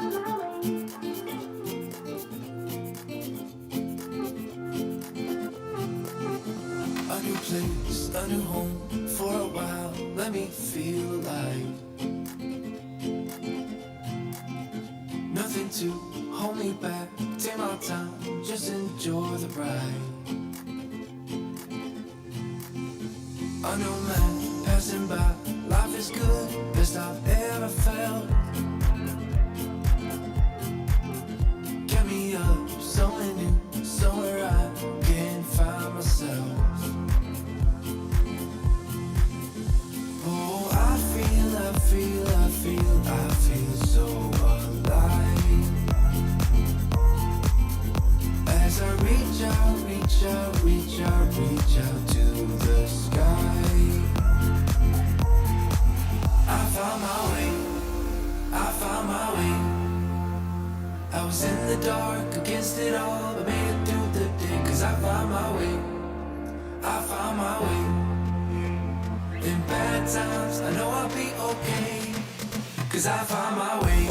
A new place, a new home, for a while, let me feel alive. Nothing to hold me back, take my time, just enjoy the ride. A new man passing by, life is good, best I've ever felt. Get me up, somewhere new, somewhere I can find myself. Oh, I feel so alive. As I reach out to the sky. I found my way. I was in the dark, against it all, but made it through the day. 'Cause I found my way. In bad times, I know I'll be okay. 'Cause I found my way.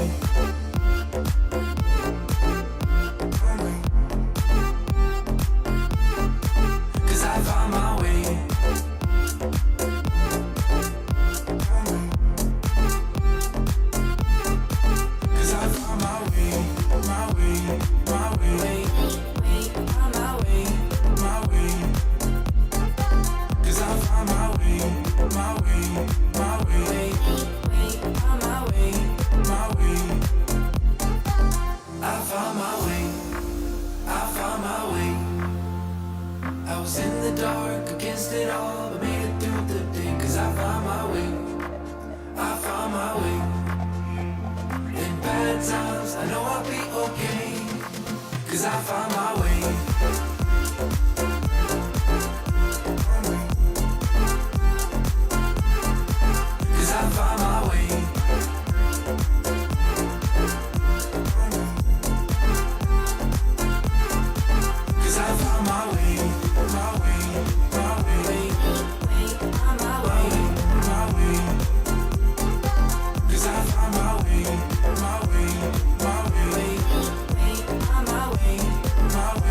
My way.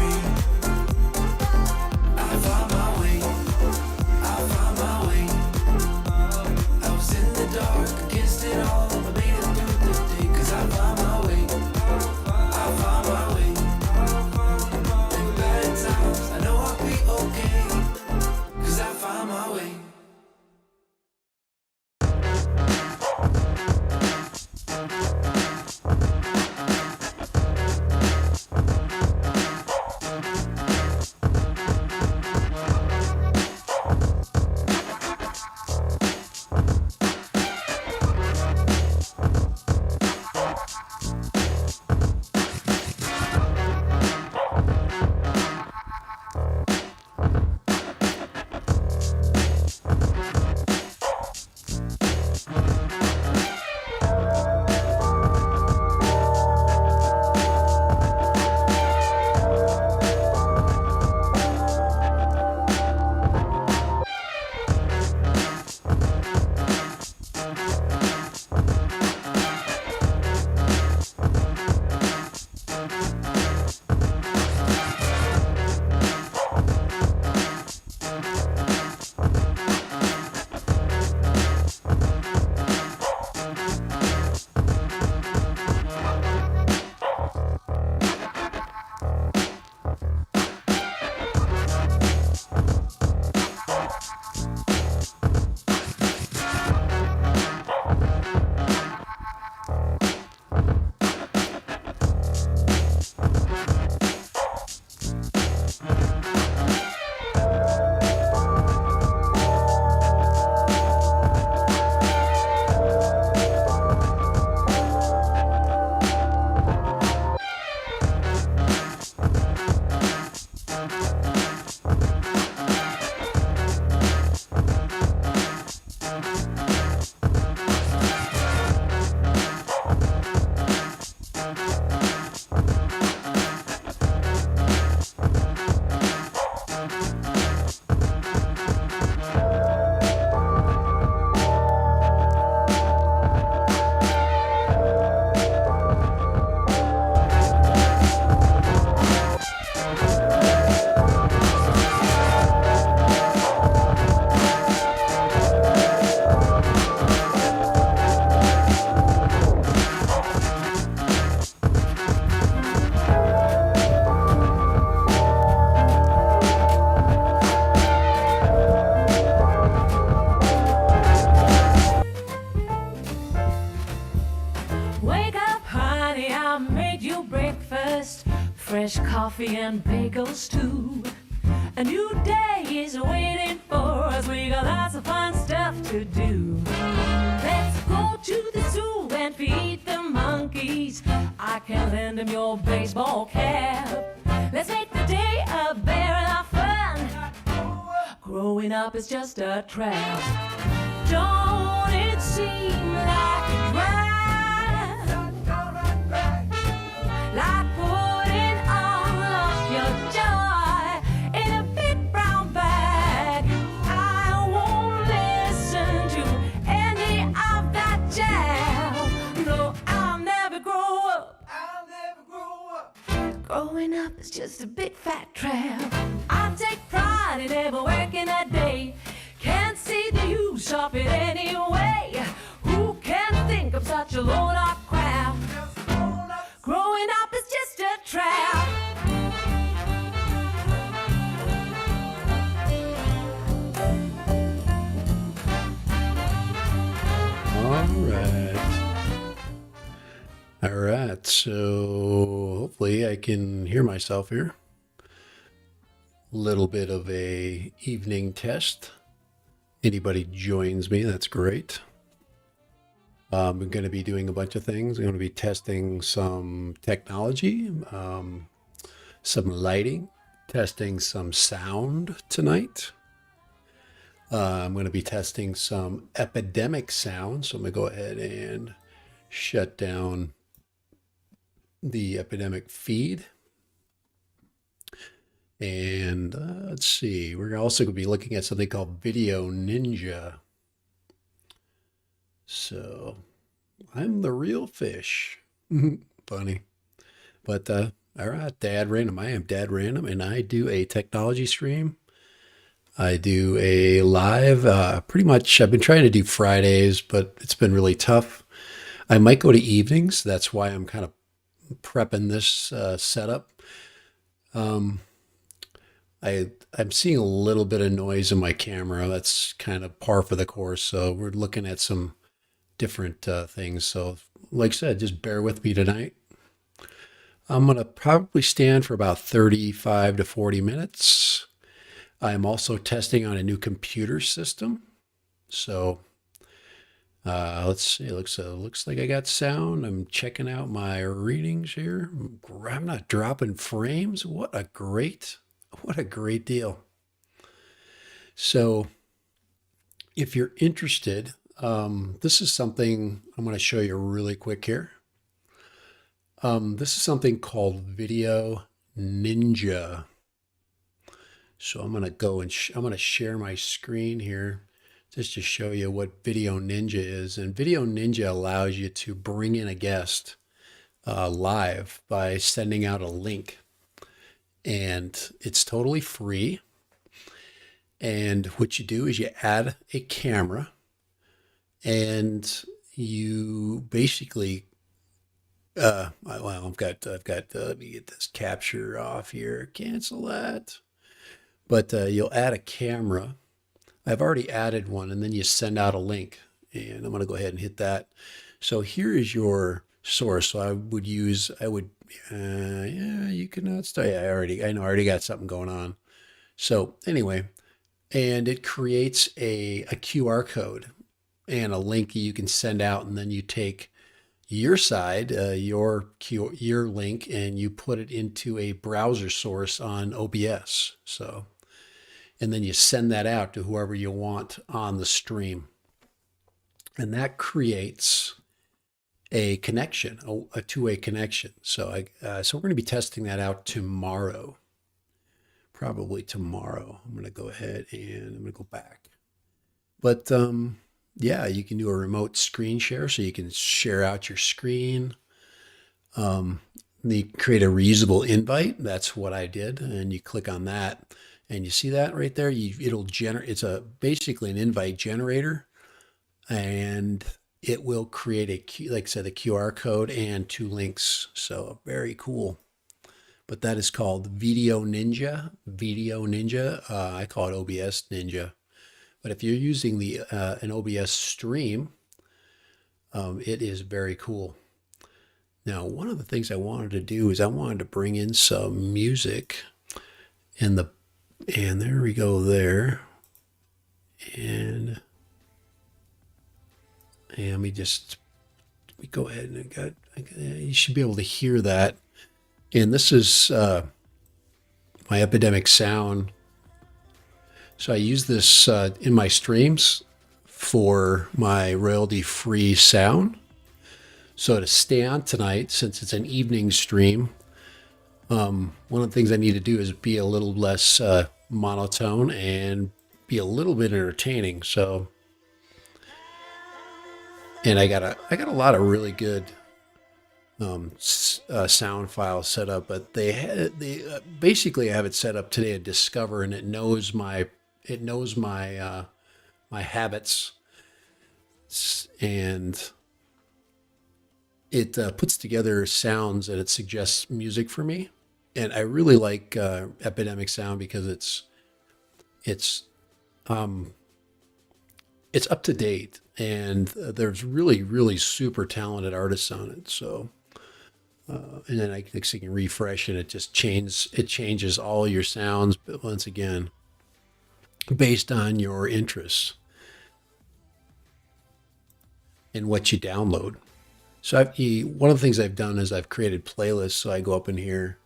coffee and bagels too. A new day is waiting for us. We got lots of fun stuff to do. Let's go to the zoo and feed the monkeys. I can lend them your baseball cap. Let's make the day a barrel of fun. Growing up is just a trap. Don't it seem like a drag? Like putting all of your joy in a big brown bag. I won't listen to any of that jazz. No, I'll never grow up. I'll never grow up. Growing up is just a big fat trap. I take pride in never working a day. Can't see the use of it anyway. Who can think of such a load of crap? Growing up is just a trap. All right, so hopefully I can hear myself here. Little bit of a evening test. Anybody joins me, that's great. I'm going to be doing a bunch of things. I'm going to be testing some technology, some lighting, testing some sound tonight. I'm going to be testing some Epidemic sound. So I'm going to go ahead and shut down the Epidemic feed. And let's see, we're also going to be looking at something called Video Ninja. So I'm the real fish. Funny. But all right, Dad Random. I am Dad Random, and I do a technology stream. I do a live, pretty much, I've been trying to do Fridays, but it's been really tough. I might go to evenings. That's why I'm kind of prepping this setup. I'm seeing a little bit of noise in my camera. That's kind of par for the course. So we're looking at some different things. So like I said, just bear with me tonight. I'm going to probably stand for about 35 to 40 minutes. I'm also testing on a new computer system. So let's see, it looks like I got sound. I'm checking out my readings here. I'm not dropping frames. What a great deal. So if you're interested, this is something I'm going to show you really quick here. This is something called Video Ninja. So I'm going to go and I'm going to share my screen here just to show you what Video Ninja is. And Video Ninja allows you to bring in a guest live by sending out a link. And it's totally free. And what you do is you add a camera, and you basically, well, I've got, let me get this capture off here, cancel that. But you'll add a camera. I've already added one, and then you send out a link, and I'm going to go ahead and hit that. So here is your source. So I would, yeah, you cannot start. Yeah, I already got something going on. So anyway, and it creates a QR code and a link you can send out, and then you take your side, your link, and you put it into a browser source on OBS. So, and then you send that out to whoever you want on the stream, and that creates a connection, a two-way connection. So so we're going to be testing that out tomorrow, probably tomorrow. I'm going to go ahead and I'm going to go back. But yeah, you can do a remote screen share, so you can share out your screen. You create a reusable invite. That's what I did, and you click on that, and you see that right there. It'll generate. It's basically an invite generator, and it will create like I said, a QR code and 2 links. So very cool. But that is called Video Ninja. Video Ninja. I call it OBS Ninja. But if you're using an OBS stream, it is very cool. Now, one of the things I wanted to do is I wanted to bring in some music and there we go there. And let me go ahead and you should be able to hear that. And this is my Epidemic sound. So I use this in my streams for my royalty-free sound. So to stay on tonight, since it's an evening stream, one of the things I need to do is be a little less monotone and be a little bit entertaining. So, and I got a lot of really good sound files set up, but basically I have it set up today to Discover, and it knows my my habits, and it puts together sounds and it suggests music for me. And I really like Epidemic sound because it's up to date, and there's really super talented artists on it. So and then I can refresh, and it changes all your sounds, but once again based on your interests and what you download. So one of the things I've done is I've created playlists. So I go up in here,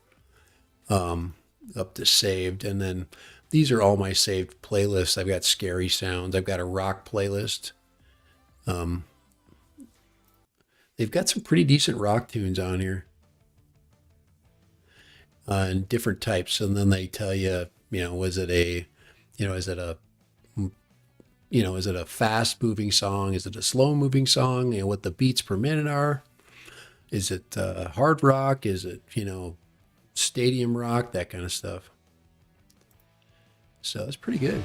up to saved, and then these are all my saved playlists. I've got scary sounds. I've got a rock playlist. They've got some pretty decent rock tunes on here, and different types. And then they tell you, is it a fast moving song? Is it a slow moving song? What the beats per minute are? Is it hard rock? Is it, stadium rock? That kind of stuff. So it's pretty good.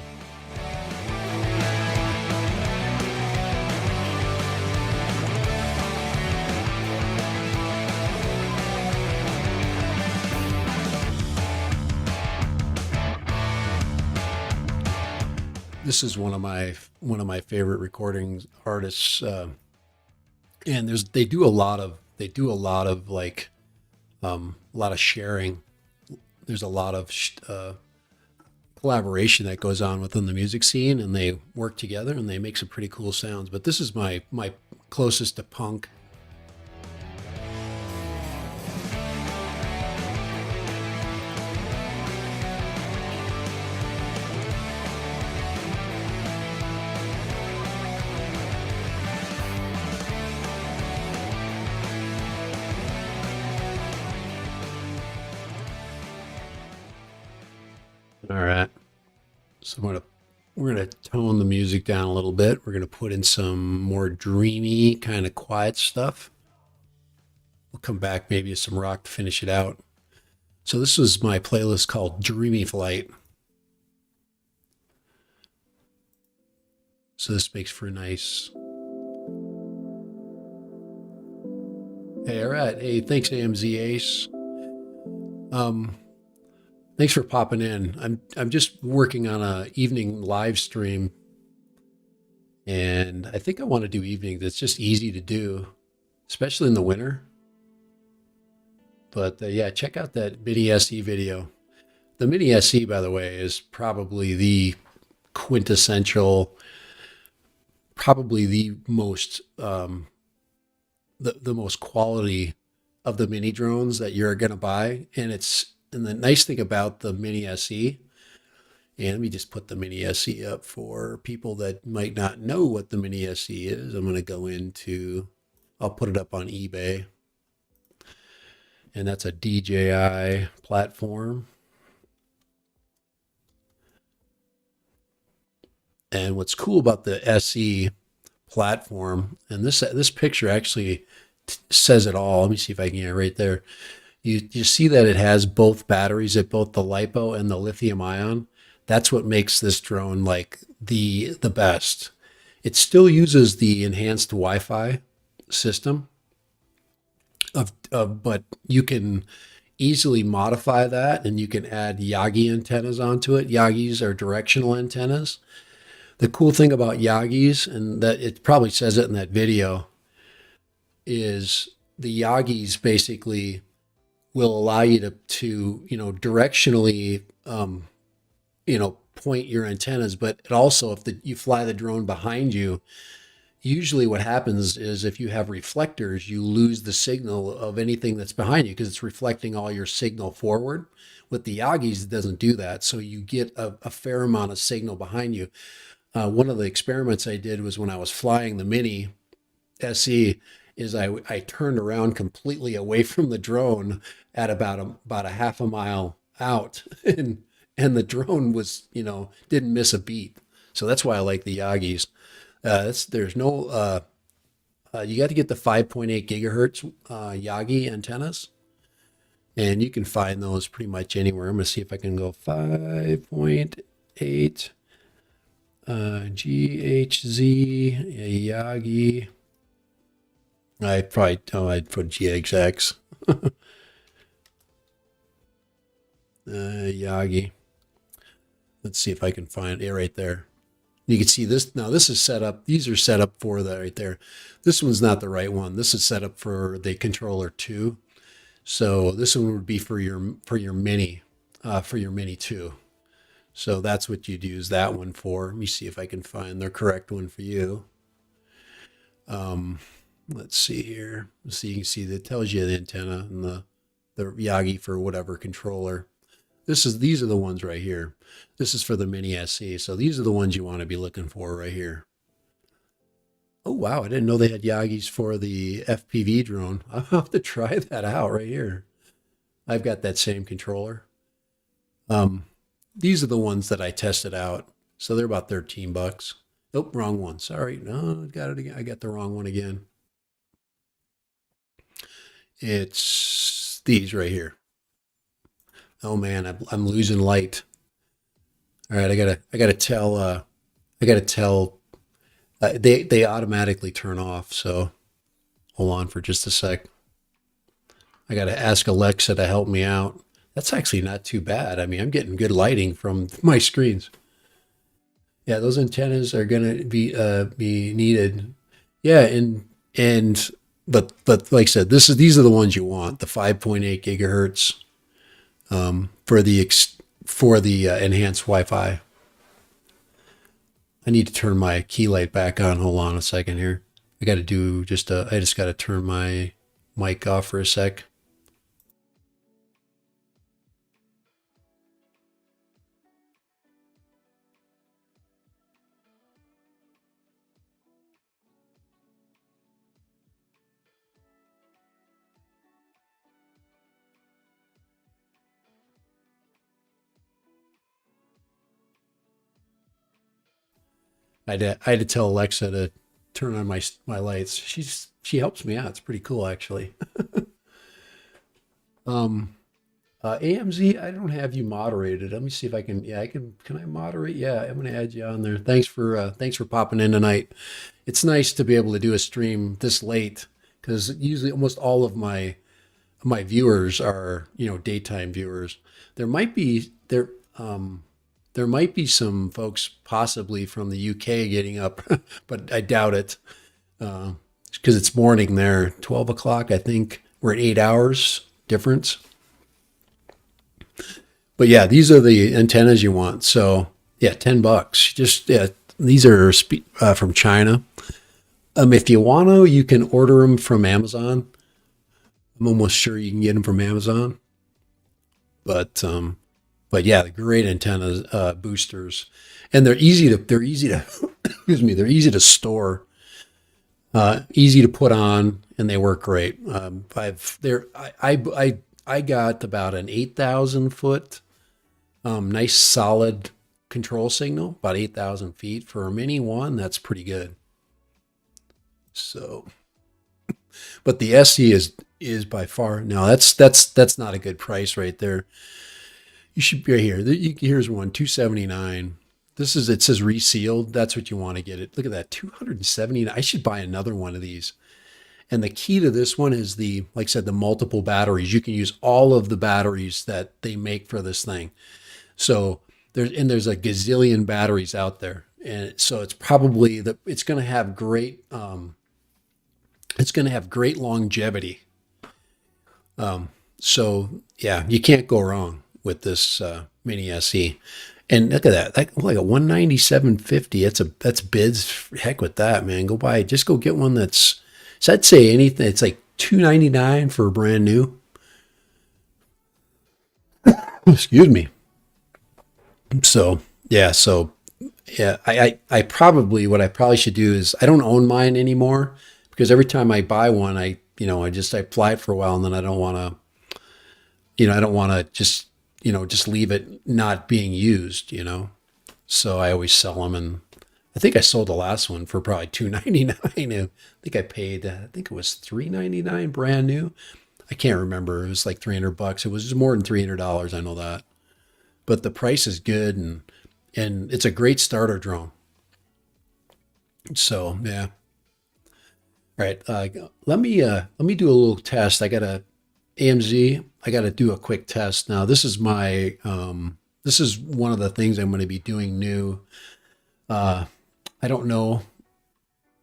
This is one of my favorite recording artists, and they do a lot of like a lot of sharing. There's a lot of collaboration that goes on within the music scene, and they work together and they make some pretty cool sounds. But this is my closest to punk. All right. So we're gonna tone the music down a little bit. We're gonna put in some more dreamy kind of quiet stuff. We'll come back maybe with some rock to finish it out. So this is my playlist called Dreamy Flight. So this makes for a nice. Hey, all right. Hey, thanks, AMZ Ace. Thanks for popping in. I'm just working on a evening live stream, and I think I want to do evenings. It's just easy to do, especially in the winter. But yeah, check out that Mini SE video. The Mini SE, by the way, is probably the quintessential, probably the most the most quality of the mini drones that you're going to buy, and the nice thing about the Mini SE, and let me just put the Mini SE up for people that might not know what the Mini SE is. I'm going to I'll put it up on eBay. And that's a DJI platform. And what's cool about the SE platform, and this picture actually says it all. Let me see if I can get it right there. You see that it has both batteries at both the LiPo and the lithium ion. That's what makes this drone like the best. It still uses the enhanced Wi-Fi system, but you can easily modify that, and you can add Yagi antennas onto it. Yagis are directional antennas. The cool thing about Yagis, and that it probably says it in that video, is the Yagis basically will allow you to directionally, point your antennas, but it also, if you fly the drone behind you, usually what happens is if you have reflectors, you lose the signal of anything that's behind you because it's reflecting all your signal forward. With the Yagis, it doesn't do that. So you get a fair amount of signal behind you. One of the experiments I did was when I was flying the Mini SE, is I turned around completely away from the drone at about a half a mile out, and the drone was, didn't miss a beat. So that's why I like the Yagis. There's no you got to get the 5.8 gigahertz Yagi antennas, and you can find those pretty much anywhere. I'm gonna see if I can go 5.8 GHZ Yagi. I'd put GXX Yagi. Let's see if I can find it right there. You can see this now. This is set up. These are set up for that right there. This one's not the right one. This is set up for the controller 2. So this one would be for your Mini, for your Mini 2. So that's what you'd use that one for. Let me see if I can find the correct one for you. Let's see here. So you can see that tells you the antenna and the Yagi for whatever controller. These are the ones right here. This is for the Mini SE. So these are the ones you want to be looking for right here. Oh, wow. I didn't know they had Yagis for the FPV drone. I'll have to try that out right here. I've got that same controller. These are the ones that I tested out. So they're about $13. Oh, wrong one. Sorry. No, got it again. I got the wrong one again. It's these right here. Oh man, I'm losing light. All right, I gotta tell they automatically turn off. So hold on for just a sec. I gotta ask Alexa to help me out. That's actually not too bad. I mean, I'm getting good lighting from my screens. Yeah, those antennas are gonna be needed. Yeah, but like I said, these are the ones you want. The 5.8 gigahertz. For the enhanced Wi-Fi. I need to turn my key light back on. Hold on a second here. I got to do I just got to turn my mic off for a sec. I had to tell Alexa to turn on my lights. She helps me out. It's pretty cool actually. AMZ, I don't have you moderated. Let me see if I can. Yeah, I can. Can I moderate? Yeah, I'm gonna add you on there. Thanks for popping in tonight. It's nice to be able to do a stream this late because usually almost all of my viewers are daytime viewers. There might be there might be some folks possibly from the UK getting up, but I doubt it because it's morning there, 12 o'clock. I think we're at 8 hours difference. But yeah, these are the antennas you want. So yeah, $10. Just yeah, these are from China. If you want to, you can order them from Amazon. I'm almost sure you can get them from Amazon. But yeah, the great antennas, boosters, and they're easy to excuse me, they're easy to store, easy to put on, and they work great. I got about an 8,000 foot, nice solid control signal, about 8,000 feet for a Mini 1. That's pretty good. So, but the SE is by far no. That's not a good price right there. You should be right here. Here's one, 279. It says resealed. That's what you want to get it. Look at that, 279. I should buy another one of these. And the key to this one is like I said, the multiple batteries. You can use all of the batteries that they make for this thing. So there's a gazillion batteries out there. And so it's probably it's going to have great longevity. So yeah, you can't go wrong with this Mini SE. And look at that, like a 197.50. That's bids. Heck with that, man. Go buy it. Just go get one that's. So I'd say anything. It's like 299 for a brand new. Excuse me. So yeah, so yeah, I probably what I probably should do is I don't own mine anymore because every time I buy one, I fly it for a while and then I don't want to just leave it not being used. So I always sell them, and I think I sold the last one for probably 299. I think I paid, I think it was 399 brand new. I can't remember. It was like $300. It was more than $300. I know that, but the price is good, and it's a great starter drone. So yeah. All right. Let me do a little test. I got a AMZ. I got to do a quick test. Now, this is one of the things I'm going to be doing new. I don't know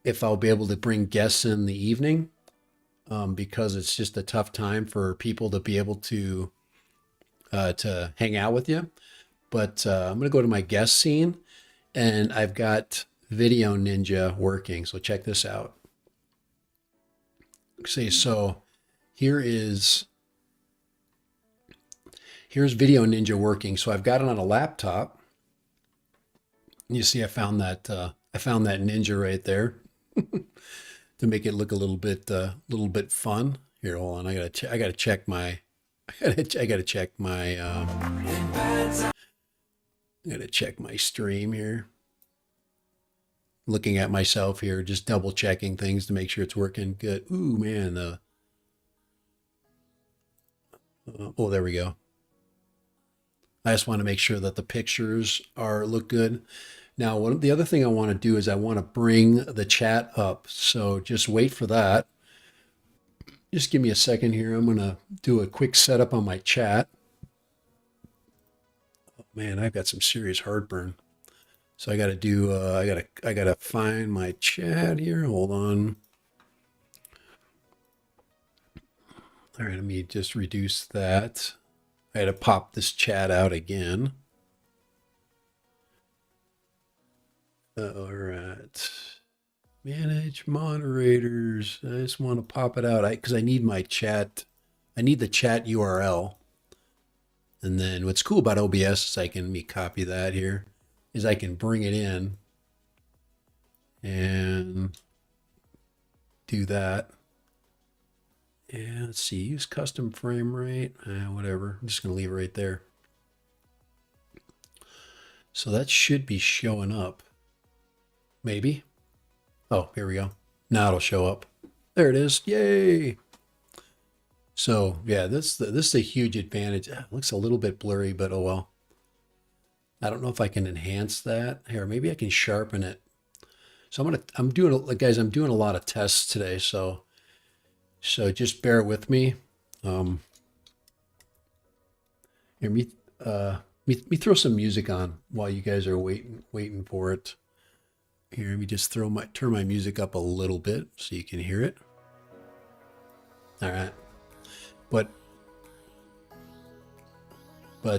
if I'll be able to bring guests in the evening, because it's just a tough time for people to be able to hang out with you. But I'm going to go to my guest scene, and I've got Video Ninja working. So check this out. See, so here is here's Video Ninja working. So I've got it on a laptop. You see, I found that Ninja right there to make it look little bit fun. Here, hold on. I gotta check my I gotta check my I gotta check my stream here. Looking at myself here, just double checking things to make sure it's working good. Ooh, man. Oh, there we go. I just want to make sure that the pictures look good. Now, the other thing I want to do is I want to bring the chat up. So just wait for that. Just give me a second here. I'm going to do a quick setup on my chat. Oh, man, I've got some serious heartburn. So I got to do, I got to find my chat here. Hold on. All right, let me just reduce that. I had to pop this chat out again. All right. Manage moderators. I just want to pop it out because I need my chat. I need the chat URL. And then what's cool about OBS is let me copy that here, is I can bring it in and do that. And let's see, use custom frame rate, whatever. I'm just going to leave it right there. So that should be showing up. Maybe. Oh, here we go. Now it'll show up. There it is. Yay. So yeah, this is a huge advantage. It looks a little bit blurry, but oh well. I don't know if I can enhance that. Here, maybe I can sharpen it. So I'm doing a lot of tests today. So just bear with me. Here, me throw some music on while you guys are waiting for it. Here, let me just turn my music up a little bit so you can hear it. All right. But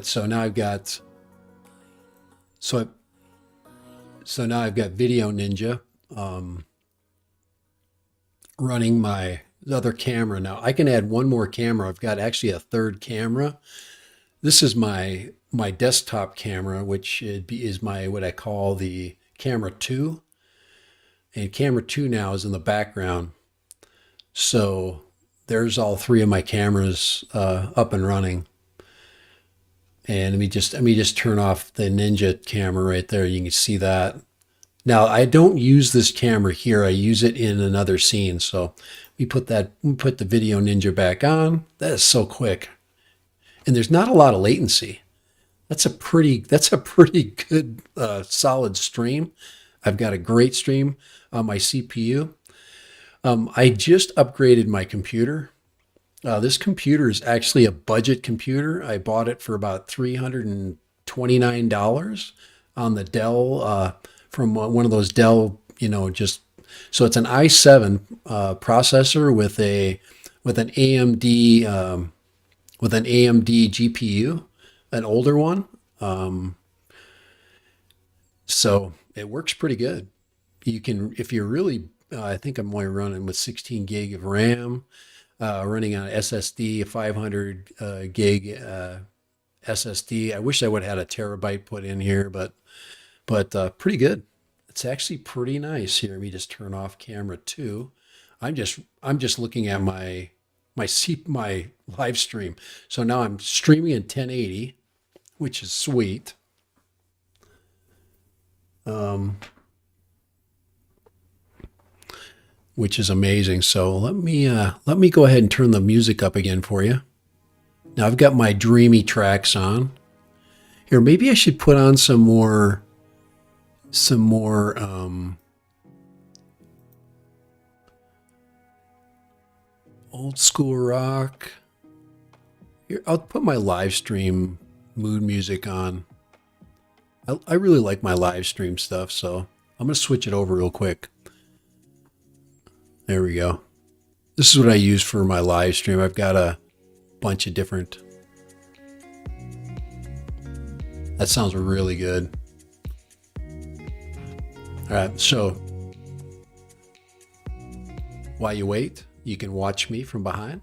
so now I've got Video Ninja running my other camera. Now I can add one more camera. I've got actually a third camera. This is my desktop camera, which is my what I call the camera 2. And camera 2 now is in the background. So there's all three of my cameras up and running. And let me just turn off the Ninja camera right there. You can see that. Now I don't use this camera here. I use it in another scene. So we put the Video Ninja back on. That is so quick. And there's not a lot of latency. That's a pretty good solid stream. I've got a great stream on my CPU. I just upgraded my computer. This computer is actually a budget computer. I bought it for about $329 on the Dell, from one of those Dell, so it's an i7 processor with a with an AMD GPU, an older one. So it works pretty good. You can, if you're really, I think I'm only running with 16 gig of RAM, running on SSD, a 500 gig SSD. I wish I would have had a terabyte put in here, but pretty good. It's actually pretty nice. Here, let me just turn off camera two. I'm just looking at my live stream. So now I'm streaming in 1080, which is sweet. Which is amazing. So let me go ahead and turn the music up again for you. Now I've got my dreamy tracks on. Here, maybe I should put on some more old school rock. Here, I'll put my live stream mood music on. I really like my live stream stuff, so I'm gonna switch it over real quick. There we go. This is what I use for my live stream. I've got a bunch of different. That sounds really good. All right, so while you wait, you can watch me from behind,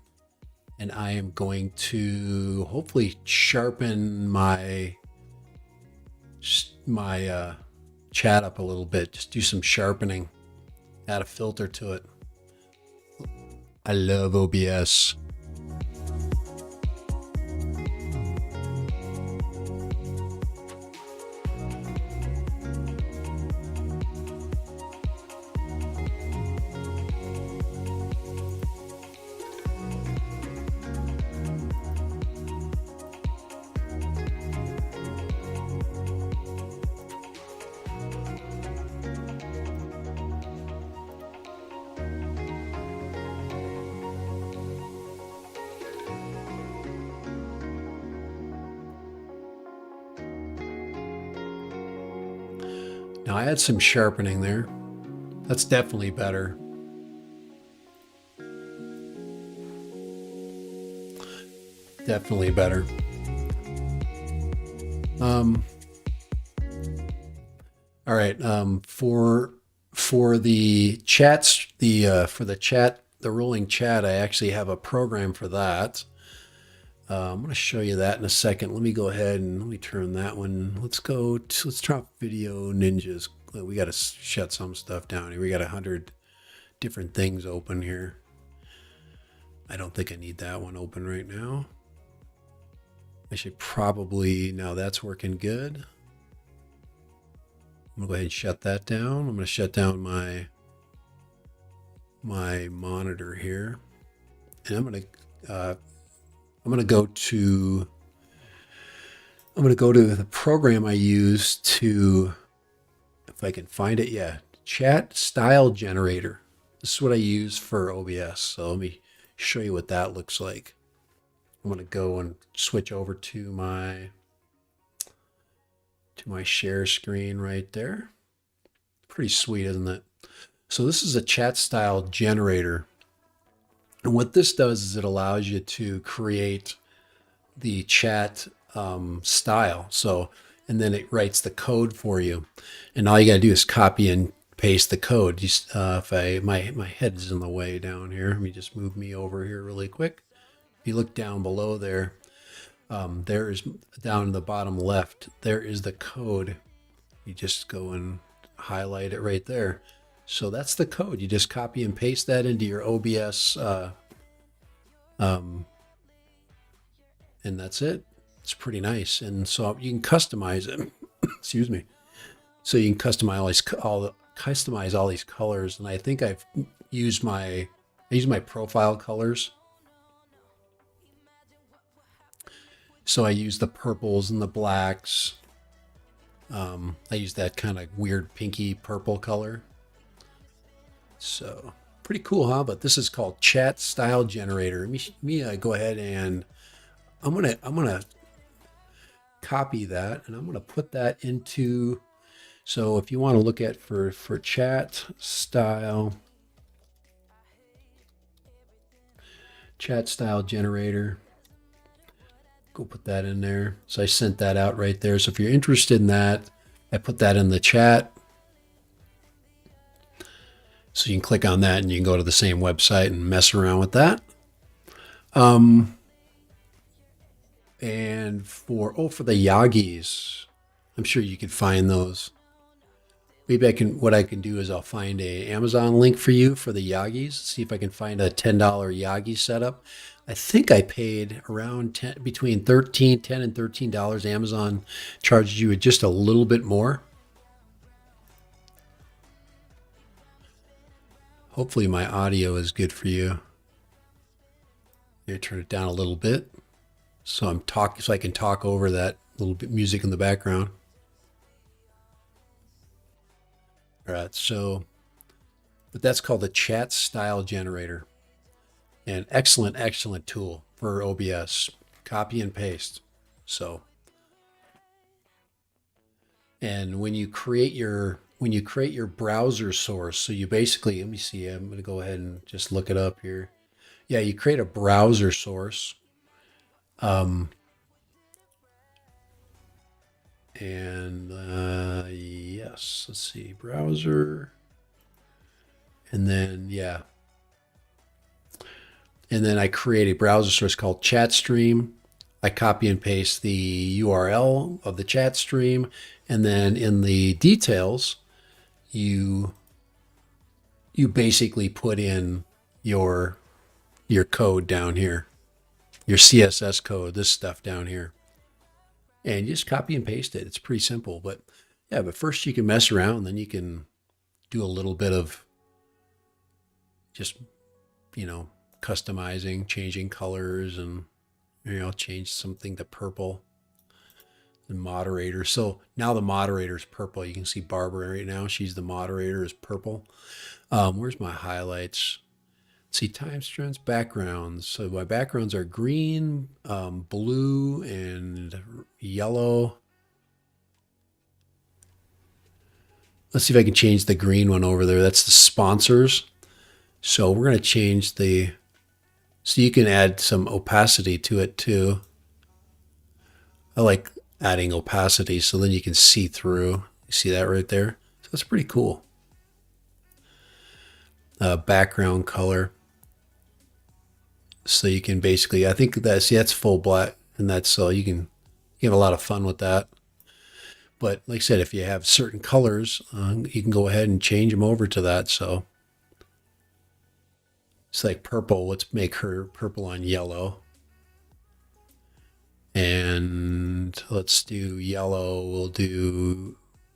and I am going to hopefully sharpen my chat up a little bit. Just do some sharpening, add a filter to it. I love OBS. Now I had some sharpening there. That's definitely better. Definitely better. All right. For the chats, the rolling chat, I actually have a program for that. I'm going to show you that in a second. Let me go ahead and let me turn that one. Let's try Video Ninjas. We got to shut some stuff down here. We got 100 different things open here. I don't think I need that one open right now. I should probably, now that's working good. I'm gonna go ahead and shut that down. I'm gonna shut down my monitor here, and I'm gonna go to the program I use to, if I can find it, yeah, chat style generator. This is what I use for OBS. So let me show you what that looks like. I'm gonna go and switch over to my share screen right there. Pretty sweet, isn't it? So this is a chat style generator. And what this does is it allows you to create the chat style. So, and then it writes the code for you. And all you got to do is copy and paste the code. Just, my head is in the way down here. Let me just move me over here really quick. If you look down below there, there is, down in the bottom left, there is the code. You just go and highlight it right there. So that's the code. You just copy and paste that into your OBS, and that's it. It's pretty nice. And so you can customize it. Excuse me. So you can customize all these colors. And I think I use my profile colors. So I use the purples and the blacks. I use that kind of weird pinky purple color. So pretty cool, huh? But this is called Chat Style Generator. Let me go ahead and I'm gonna copy that, and I'm gonna put that into. So if you want to look at for Chat Style chat style generator. Go put that in there. So I sent that out right there. So if you're interested in that, I put that in the chat. So you can click on that and you can go to the same website and mess around with that. And for the Yagis, I'm sure you could find those. Maybe what I can do is I'll find a Amazon link for you for the Yagis. See if I can find a $10 Yagi setup. I think I paid around between $10 and $13. Amazon charges you just a little bit more. Hopefully my audio is good for you. Maybe turn it down a little bit so I can talk over that little bit music in the background. All right, but that's called the chat style generator. An excellent, excellent tool for OBS. Copy and paste. And when you create your browser source, so you basically, let me see, I'm going to go ahead and just look it up here. Yeah, you create a browser source. Yes, let's see, browser. And then, yeah. And then I create a browser source called ChatStream. I copy and paste the URL of the chat stream. And then in the details, you basically put in your code down here, your CSS code, this stuff down here. And you just copy and paste it. It's pretty simple. But yeah, but first you can mess around, then you can do a little bit of just, customizing, changing colors, and change something to purple. The moderator. So now the moderator is purple. You can see Barbara right now. She's the moderator, is purple. Where's my highlights? Let's see, time strands, backgrounds. So my backgrounds are green, blue, and yellow. Let's see if I can change the green one over there. That's the sponsors. So we're going to change so you can add some opacity to it too. I like adding opacity so then you can see through. You see that right there? So that's pretty cool. Background color. So you can basically, I think that's full black, and that's so you have a lot of fun with that. But like I said, if you have certain colors, you can go ahead and change them over to that. So it's like purple. Let's make her purple on yellow. And let's do yellow.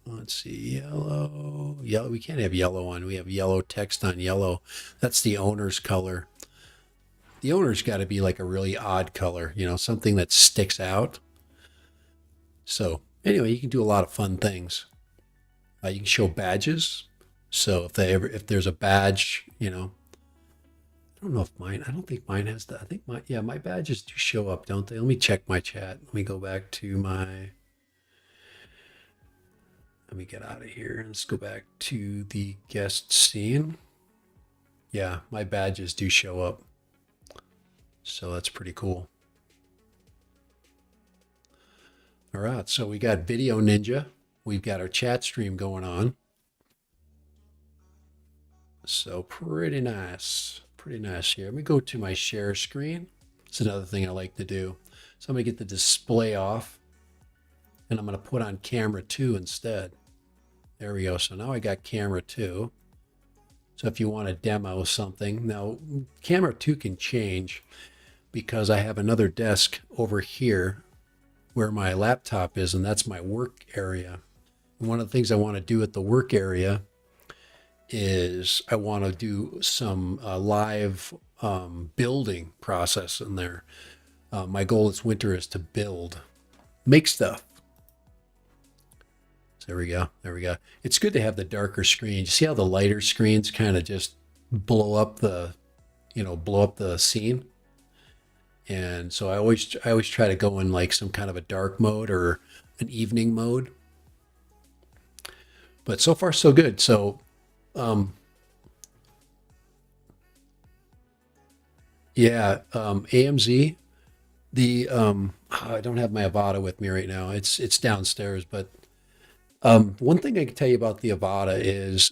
Let's see, yellow. We can't have yellow on. We have yellow text on yellow. That's the owner's color. The owner's got to be like a really odd color, something that sticks out. So anyway, you can do a lot of fun things. You can show badges. So if there's a badge, I don't know if I don't think mine has that. I think my badges do show up, don't they? Let me check my chat. Let me go back to let me get out of here. Let's go back to the guest scene. Yeah, my badges do show up. So that's pretty cool. All right, so we got Video Ninja. We've got our chat stream going on. So pretty nice. Pretty nice here. Let me go to my share screen. It's another thing I like to do. So I'm going to get the display off, and I'm going to put on camera 2 instead. There we go. So now I got camera 2. So if you want to demo something, now camera 2 can change because I have another desk over here where my laptop is, and that's my work area. And one of the things I want to do at the work area is I want to do some live building process in there. My goal this winter is to make stuff. So there we go. It's good to have the darker screens. You see how the lighter screens kind of just blow up the scene? And so I always try to go in like some kind of a dark mode or an evening mode. But so far so good. So Yeah, AMZ. The I don't have my Avada with me right now. It's downstairs, but one thing I can tell you about the Avada is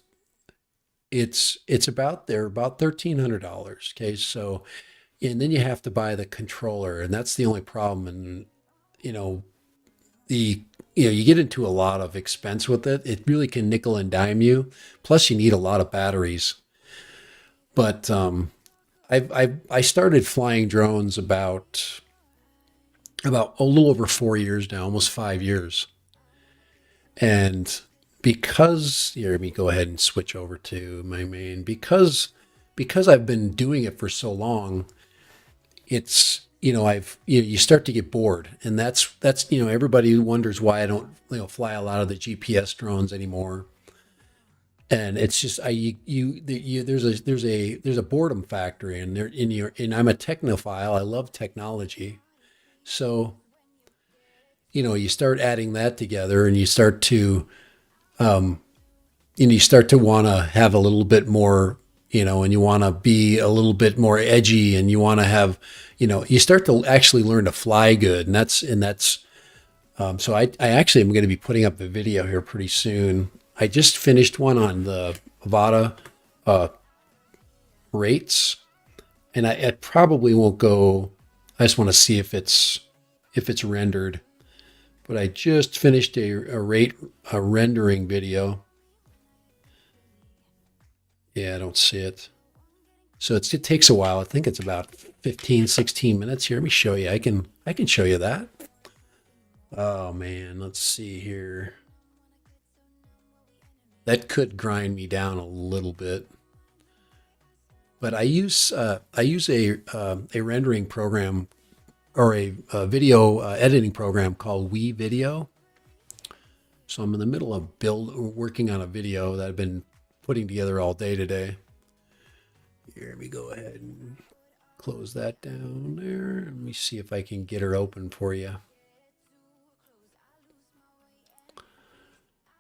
it's about they're about $1,300. Okay, so and then you have to buy the controller, and that's the only problem. And you know the you get into a lot of expense with it. It really can nickel and dime you. Plus, you need a lot of batteries. But I started flying drones about a little over 4 years now, almost 5 years. And because here, let me go ahead and switch over to my main because I've been doing it for so long, it's you start to get bored, and that's everybody wonders why I don't fly a lot of the GPS drones anymore. And it's just I you there's a boredom factor in there in your and I'm a technophile. I love technology. So you start adding that together, and you start to want to have a little bit more, and you want to be a little bit more edgy, and you want to have, you start to actually learn to fly good, so I actually am going to be putting up a video here pretty soon. I just finished one on the Avata uh, rates, and I probably won't go. I just want to see if it's rendered. But I just finished a rendering video. Yeah, I don't see it. So it takes a while. I think it's about 15, 16 minutes here. Let me show you. I can show you that. Oh man, let's see here. That could grind me down a little bit. But I use a rendering program or a video editing program called Video. So I'm in the middle of working on a video that I've been putting together all day today. Here, let me go ahead and close that down there. Let me see if I can get her open for you.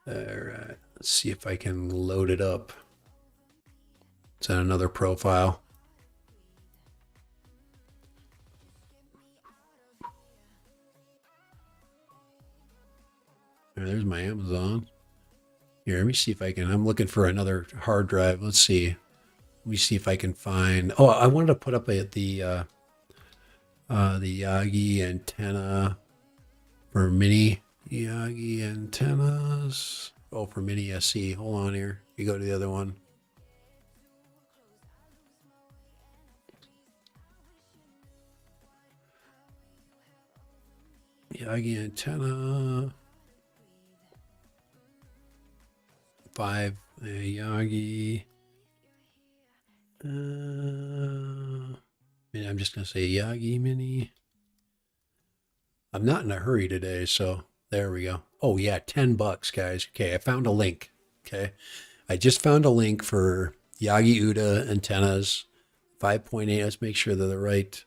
All right, let's see if I can load it up. It's on another profile. There's my Amazon. Here, let me see if I can. I'm looking for another hard drive. Let's see. Let me see if I can find. Oh, I wanted to put up the Yagi antenna for mini Yagi antennas. Oh, for mini SE. Hold on here. You go to the other one. Yagi antenna. 5 Yagi. I'm just gonna say Yagi Mini. I'm not in a hurry today, so there we go. Oh yeah, $10, guys. Okay, I found a link. Okay, I just found a link for Yagi Uda antennas, 5.8. Let's make sure they're the right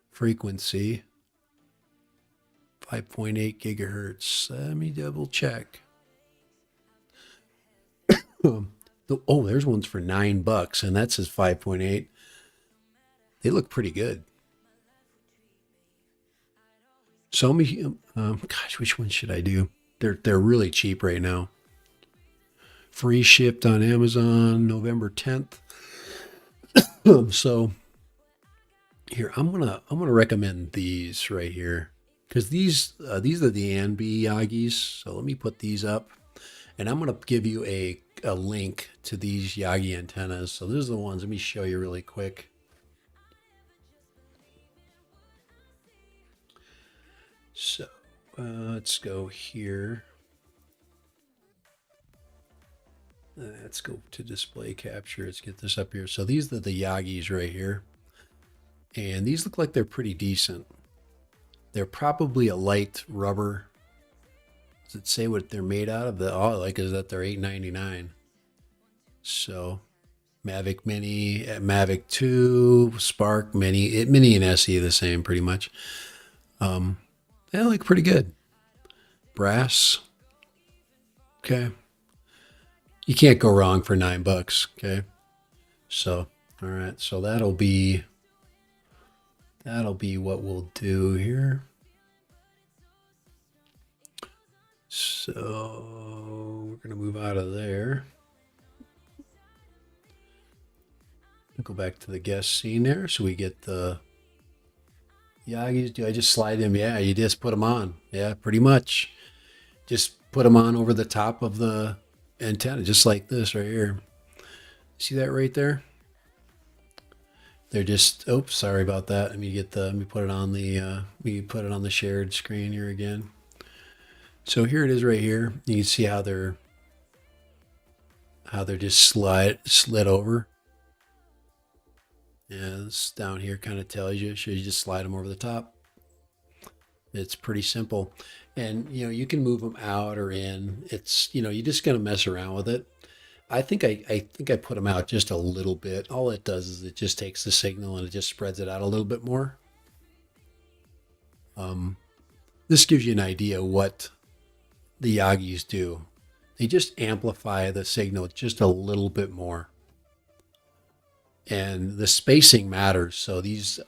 frequency. 5.8 gigahertz. Let me double check. Oh, there's ones for $9, and that says 5.8. They look pretty good. So gosh, which one should I do? They're really cheap right now. Free shipped on Amazon November 10th. So here I'm gonna recommend these right here because these are the Anbi Yagis. So let me put these up, and I'm gonna give you a link to these Yagi antennas. So these are the ones. Let me show you really quick. So let's go here. Let's go to display capture. Let's get this up here. So these are the Yagis right here. And these look like they're pretty decent. They're probably a light rubber. Does it say what they're made out of? Is that they're $8.99. So Mavic Mini, Mavic 2, Spark Mini, Mini and SE the same pretty much. They look pretty good. Brass. Okay. You can't go wrong for $9. Okay. So, all right. So that'll be That'll be what we'll do here. So we're going to move out of there. Go back to the guest scene there. So we get the Yagis. Do I just slide them? Yeah, you just put them on. Yeah, pretty much. Just put them on over the top of the antenna, just like this right here. See that right there? They're just, oops, sorry about that. Let me put it on the shared screen here again. So here it is right here. You can see how they're just slid over. Yeah, this down here kind of tells you. So you just slide them over the top. It's pretty simple. And you can move them out or in. It's you're just gonna mess around with it. I think I put them out just a little bit. All it does is it just takes the signal and it just spreads it out a little bit more. This gives you an idea what the Yagis do. They just amplify the signal just a little bit more. And the spacing matters. So the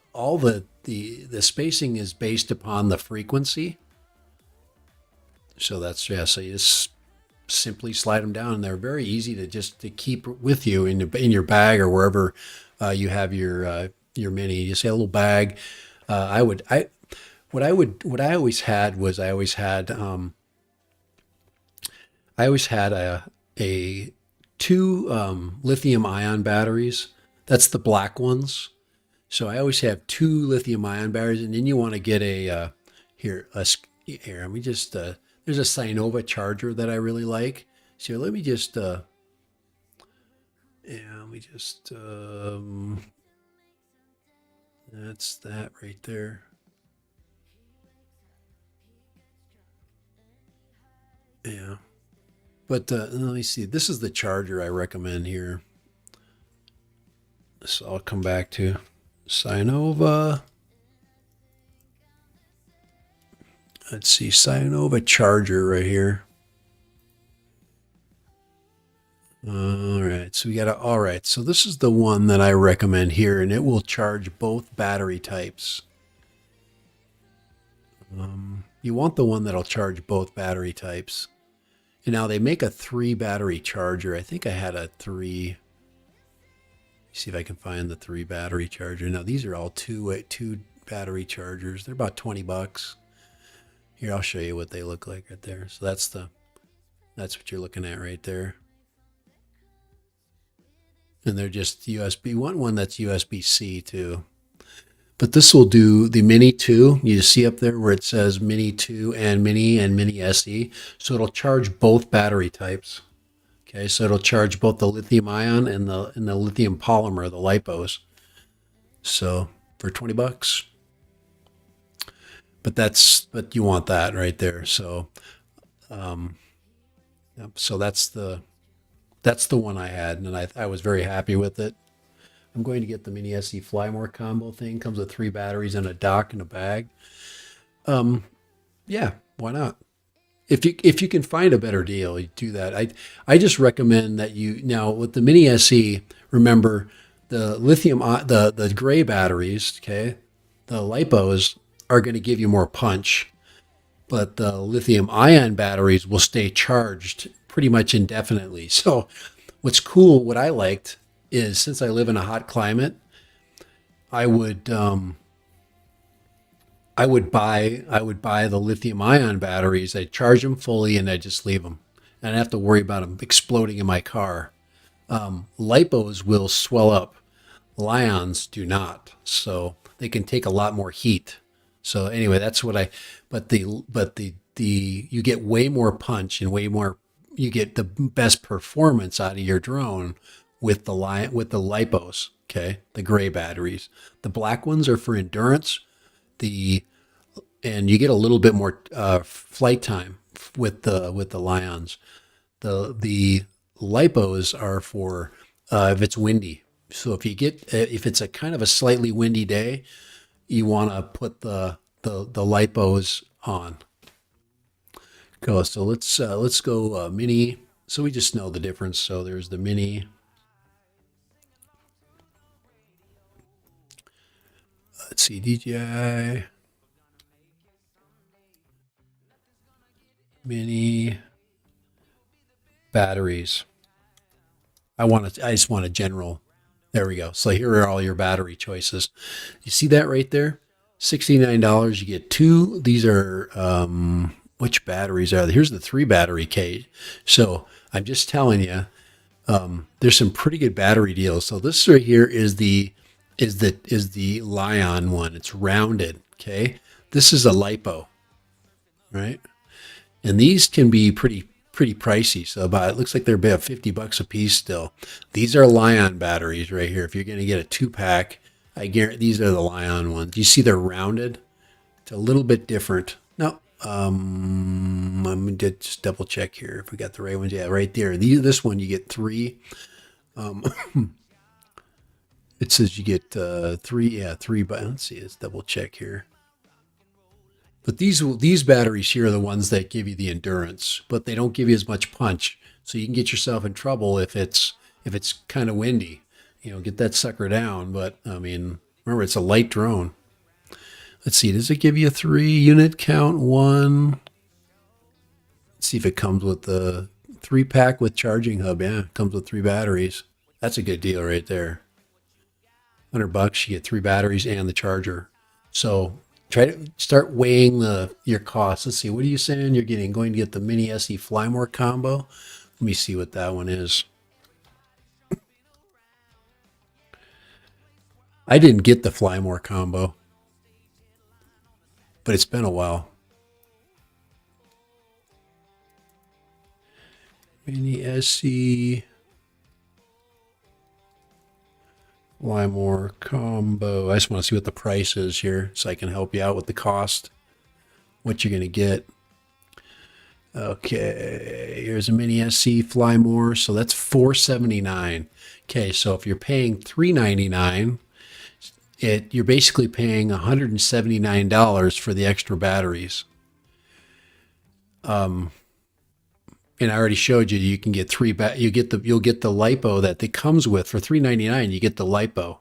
spacing is based upon the frequency. So so you just simply slide them down, and they're very easy to keep with you in your bag or wherever you have your mini. You say a little bag. What I always had was I always had a two lithium ion batteries. That's the black ones. So I always have two lithium ion batteries, and then you want to get here. Let me just there's a Sinova charger that I really like. So let me just that's that right there. Yeah. But let me see. This is the charger I recommend here. So I'll come back to Sinova. Let's see, Sinova charger right here. All right, so this is the one that I recommend here, and it will charge both battery types. You want the one that'll charge both battery types. And now they make a 3 battery charger. I think I had a 3. See if I can find the 3 battery charger. Now these are all two battery chargers. They're about $20. Here, I'll show you what they look like right there. So that's what you're looking at right there. And they're just USB. One that's USB-C too. But this will do the Mini 2. You see up there where it says Mini 2 and Mini SE. So it'll charge both battery types. Okay, so it'll charge both the lithium ion and the lithium polymer, the lipos. So for $20. But you want that right there. So so that's the one I had, and I was very happy with it. I'm going to get the Mini SE Fly More combo thing. Comes with 3 batteries and a dock and a bag. Yeah, why not? If you can find a better deal, you do that. I just recommend that now with the Mini SE, remember the lithium the gray batteries, okay? The lipos are going to give you more punch, but the lithium ion batteries will stay charged pretty much indefinitely. So what's cool, what I liked is, since I live in a hot climate, I would buy the lithium ion batteries. I'd charge them fully and I'd just leave them. And I don't have to worry about them exploding in my car. Lipos will swell up. Lions do not. So they can take a lot more heat. So anyway, that's what but you get way more punch and you get the best performance out of your drone with the lipos, okay? The gray batteries. The black ones are for endurance. And you get a little bit more flight time with the Lions. The lipos are for if it's windy. So if it's a kind of a slightly windy day, you want to put the lipos on. So let's go Mini. So we just know the difference. So there's the Mini Let's see, DJI Mini batteries. I just want a general. There we go. So here are all your battery choices. You see that right there? $69. You get two. These are which batteries are there? Here's the 3 battery case. So I'm just telling you, there's some pretty good battery deals. So this right here is the Lion one. It's rounded. Okay. This is a lipo, right? And these can be pretty pricey. So it looks like they're about $50 a piece still. These are Lion batteries right here. If you're going to get a 2-pack, I guarantee these are the Lion ones. You see they're rounded. It's a little bit different. No, I'm going to just double check here if we got the right ones. Yeah, right there. This one you get 3. It says you get 3. Yeah, 3. But let's see. Let's double check here. But these batteries here are the ones that give you the endurance, but they don't give you as much punch. So you can get yourself in trouble if it's kind of windy. Get that sucker down. But I mean, remember, it's a light drone. Let's see. Does it give you a 3 unit count? 1. Let's see if it comes with the 3-pack with charging hub. Yeah, it comes with 3 batteries. That's a good deal right there. $100, you get 3 batteries and the charger. So try to start weighing your costs. Let's see. What are you saying? You're going to get the Mini SE Flymore combo. Let me see what that one is. I didn't get the Flymore combo, but it's been a while. Mini SE Flymore combo. I just want to see what the price is here so I can help you out with the cost, what you're going to get. Okay, here's a Mini SE Flymore. So that's $479. Okay, so if you're paying $399, you're basically paying $179 for the extra batteries. And I already showed you, you can get 3 you'll get the lipo that it comes with for $399. You get the lipo.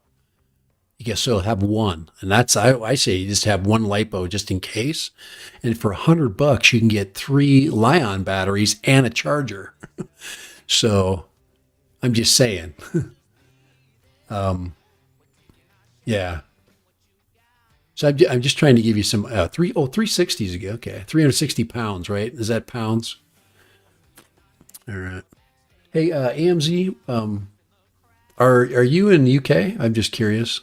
You guess so have 1, and that's I say you just have 1 lipo just in case. And for $100, you can get 3 Lion batteries and a charger. So I'm just saying. Yeah. So I'm just trying to give you some 360 is good. Okay, 360 pounds, right? Is that pounds? All right. Hey, AMZ, are you in the UK? I'm just curious.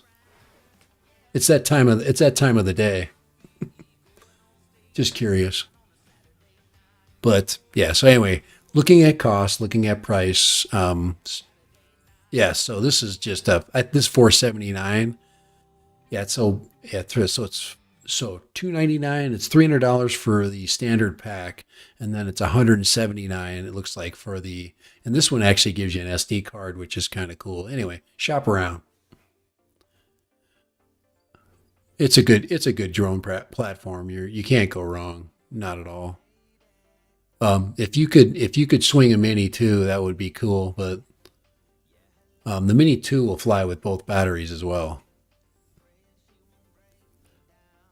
It's that time of the day. Just curious. But yeah. So anyway, looking at cost, looking at price. Yeah. So this is just this $479. Yeah. So it's $299. It's $300 for the standard pack, and then it's $179. It looks like and this one actually gives you an SD card, which is kind of cool. Anyway, shop around. It's a good drone platform. You can't go wrong. Not at all. If you could swing a Mini 2, that would be cool. But the Mini 2 will fly with both batteries as well.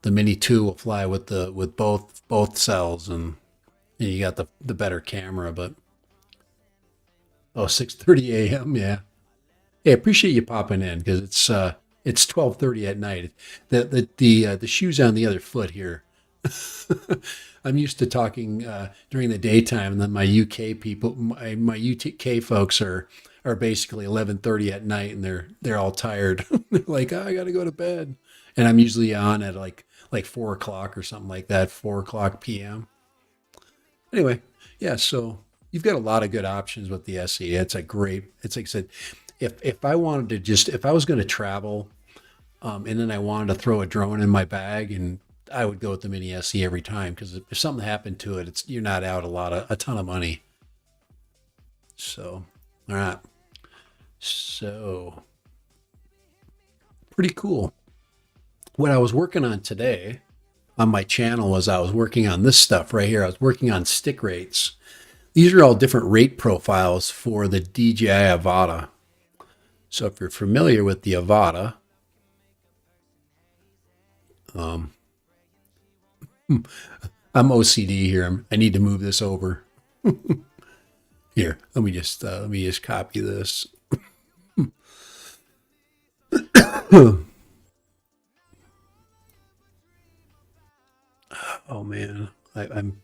The Mini 2 will fly with both cells, and you got the better camera. But 6:30 a.m. Yeah. Hey, I appreciate you popping in because it's 12:30 at night. The shoe's on the other foot here. I'm used to talking during the daytime, and then my UK people, my UK folks are basically 11:30 at night, and they're all tired. They're like, I got to go to bed, and I'm usually on at like 4 o'clock or something like that, 4 o'clock p.m. Anyway, yeah. So you've got a lot of good options with the SE. It's like I said, if I wanted to if I was going to travel, and then I wanted to throw a drone in my bag, and I would go with the Mini SE every time, because if something happened to it, you're not out a ton of money. So, all right. So, pretty cool. What I was working on today on my channel was I was working on this stuff right here. I was working on stick rates. These are all different rate profiles for the DJI Avata. So if you're familiar with the Avata, Um, I'm OCD here. I need to move this over. Here, let me just copy this. Oh man, I'm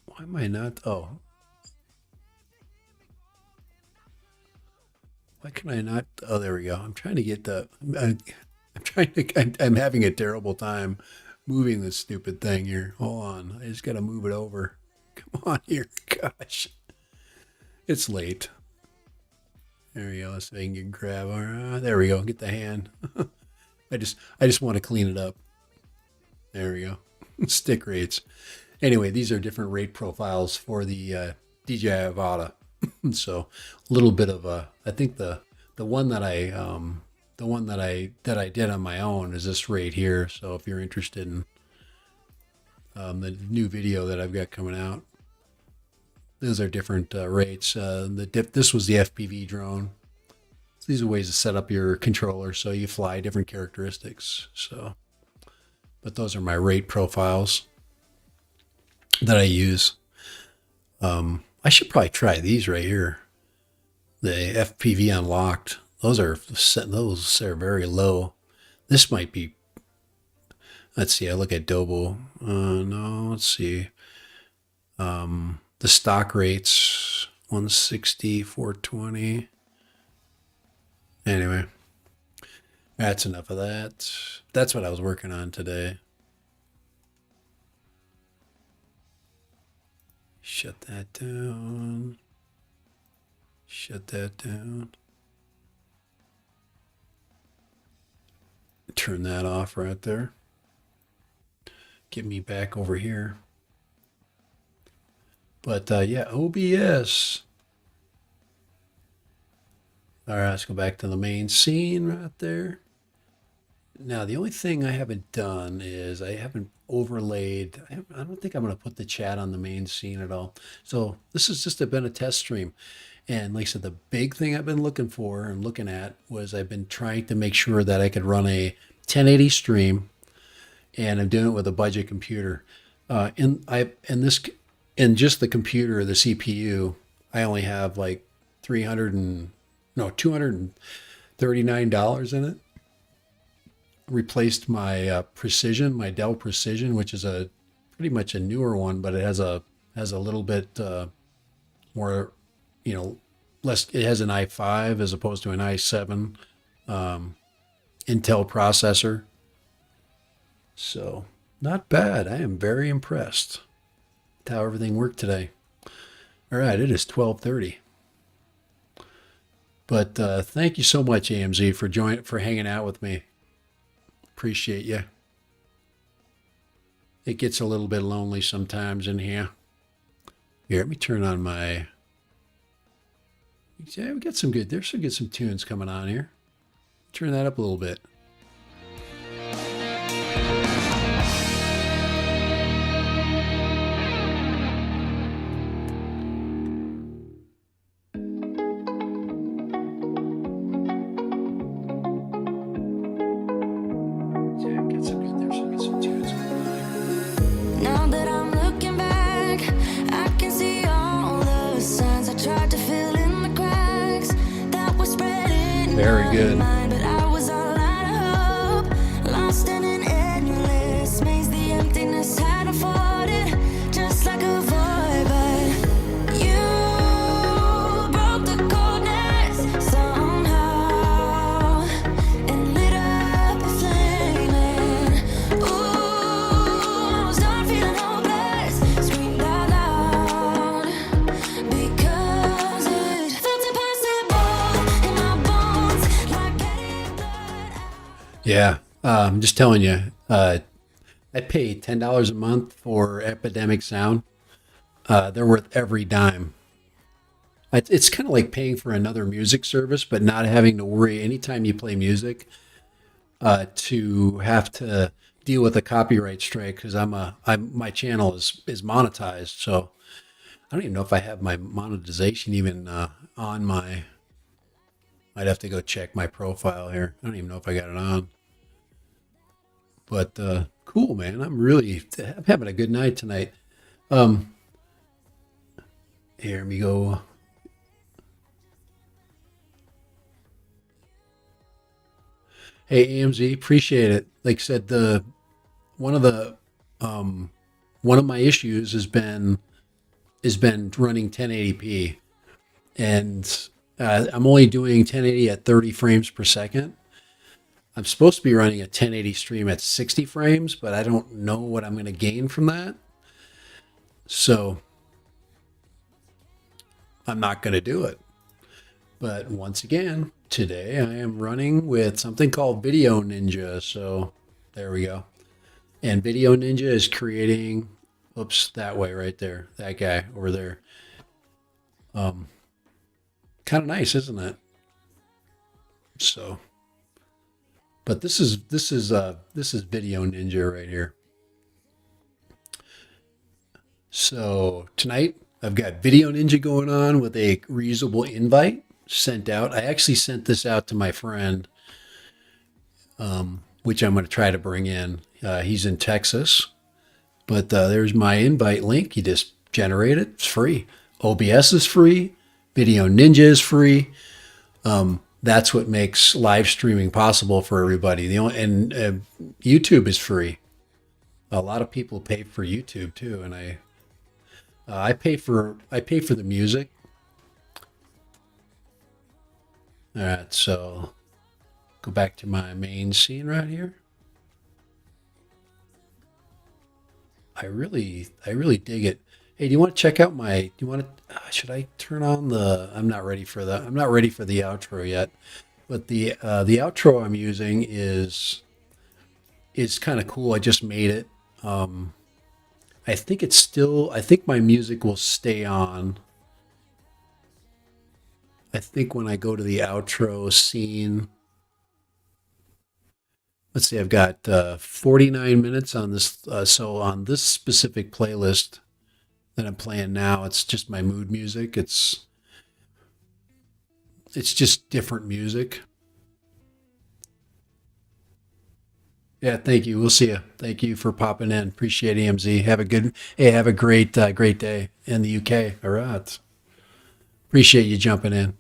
why am I not? Oh, why can I not? Oh, there we go. I'm trying to get the. I'm trying to. I'm having a terrible time moving this stupid thing here. Hold on, I just got to move it over. Come on here, gosh, it's late. There we go. Let's see if I can grab. There we go. Get the hand. I just want to clean it up. There we go. Stick rates. Anyway, these are different rate profiles for the DJI Avata. So a little bit of a. I think the one that I did on my own is this rate here. So if you're interested in the new video that I've got coming out, those are different rates. This was the FPV drone. So these are ways to set up your controller so you fly different characteristics. So, but those are my rate profiles that I use. I should probably try these right here. The FPV unlocked. Those are very low. This might be. Let's see. I look at Dobo. No, let's see. The stock rates 160, 420. Anyway, that's enough of that. That's what I was working on today. Shut that down. Shut that down. Turn that off right there. Get me back over here. But yeah, OBS. All right, let's go back to the main scene right there. Now, the only thing I haven't done is I haven't overlaid. I don't think I'm going to put the chat on the main scene at all. So this has just been a test stream. And like I said, the big thing I've been looking for and looking at was I've been trying to make sure that I could run a 1080 stream, and I'm doing it with a budget computer. In just the computer, the CPU, I only have like $239 in it. Replaced my Precision, my Dell Precision, which is a pretty much a newer one, but it has a little bit more, less. It has an i5 as opposed to an i7 Intel processor. So not bad. I am very impressed with how everything worked today. All right, it is 12:30. But thank you so much, AMZ, for hanging out with me. Appreciate you. It gets a little bit lonely sometimes in here. Here, let me turn on my. Yeah, we got some good. There's some tunes coming on here. Turn that up a little bit. Now that I'm looking back, I can see all the signs I tried to fill in the cracks that were spreading. Very good. But I was all out of hope, lost in an endless maze. The emptiness had unfolded just like a void, but you broke the coldness somehow and lit up a flame. And ooh, I was done feeling hopeless, screamed out loud because it felt impossible in my bones, like getting blood. Yeah, I'm just telling you. I pay $10 a month for Epidemic sound. They're worth every dime. It's kind of like paying for another music service, but not having to worry anytime you play music to have to deal with a copyright strike because my channel is monetized. So I don't even know if I have my monetization even on my I'd have to go check my profile here. I don't even know if I got it on. But cool, man. I'm having a good night tonight. Um, Here we go. Hey, AMZ, appreciate it. Like I said, the one of the one of my issues has been running 1080p, and I'm only doing 1080 at 30 frames per second. I'm supposed to be running a 1080 stream at 60 frames, but I don't know what I'm going to gain from that. So I'm not going to do it. But once again, today I am running with something called Video Ninja. So there we go. And Video Ninja is creating, oops, that way right there, that guy over there. Kind of nice, isn't it? So, but this is Video Ninja right here. So tonight I've got Video Ninja going on with a reusable invite sent out. I actually sent this out to my friend, which I'm going to try to bring in. He's in Texas, but there's my invite link. You just generate it. It's free. OBS is free. Video Ninja is free. That's what makes live streaming possible for everybody. And YouTube is free. A lot of people pay for YouTube too, and I pay for the music. All right, so go back to my main scene right here. I really dig it. Hey, do you want to check out my? Do you want to? Should I turn on the? I'm not ready for the outro yet. But the outro I'm using is kind of cool. I just made it. I think my music will stay on. I think when I go to the outro scene, let's see, I've got 49 minutes on this. So on this specific playlist that I'm playing now, it's just my mood music. It's just different music. Yeah, thank you. We'll see you. Thank you for popping in. Appreciate AMZ. Have a great day in the UK. All right. Appreciate you jumping in.